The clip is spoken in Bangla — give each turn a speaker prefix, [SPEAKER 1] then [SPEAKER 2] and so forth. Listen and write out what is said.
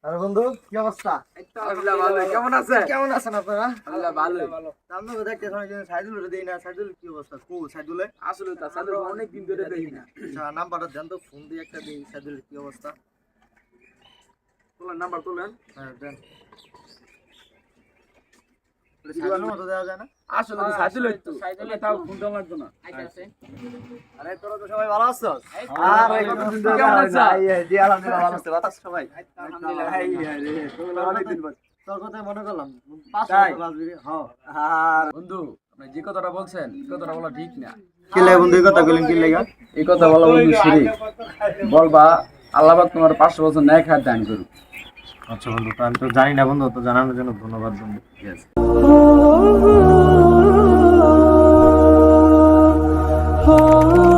[SPEAKER 1] আরে বন্ধু কি অবস্থা?
[SPEAKER 2] আলহামদুলিল্লাহ ভালো। কেমন আছেন?
[SPEAKER 1] কেমন আছেন আপনারা?
[SPEAKER 2] আলহামদুলিল্লাহ ভালো।
[SPEAKER 1] আপনাকে দেখতে সাইদুল দেই না, সাইদুল কি অবস্থা? সাইদুলে
[SPEAKER 2] আসলে তো সাদুল অনেক দিন ধরে দেখি না।
[SPEAKER 1] আচ্ছা নাম্বারটা দেন তো, ফোন দিয়ে একটা দেই। সাইদুল কি অবস্থা?
[SPEAKER 2] তোলেন নাম্বার তোলেন।
[SPEAKER 1] হ্যাঁ দেন। সাইদুলের মতো দেওয়া যায় না?
[SPEAKER 2] আসলে তো সাদুল হইতো। সাদুলে তাও ফোনটা লাগতো না।
[SPEAKER 1] আরে তোরা তো সবাই ভালো আছিস?
[SPEAKER 2] আরে কেমন আছো?
[SPEAKER 1] জি আলহামদুলিল্লাহ ভালো আছি। বাতাস সবাই
[SPEAKER 2] আলহামদুলিল্লাহ।
[SPEAKER 1] অনেকদিন পর তোর কথাই মনে করলাম।
[SPEAKER 2] তাই?
[SPEAKER 1] হ্যাঁ।
[SPEAKER 2] আর বন্ধু আপনি যে কথাটা বলছেন এই কথাটা বলা ঠিক না।
[SPEAKER 1] কি লাগে বন্ধু এই কথা কইলেন কি লাগা?
[SPEAKER 2] এই কথা বলা বন্ধু শিরিক। বলবা আল্লাহ পাক তোমার 500 বছর ন্যায় খায় দান করুক।
[SPEAKER 1] আচ্ছা বন্ধু, তো আমি তো জানি না বন্ধু, তো জানানোর জন্য ধন্যবাদ বন্ধু।
[SPEAKER 2] ঠিক আছে।
[SPEAKER 3] oh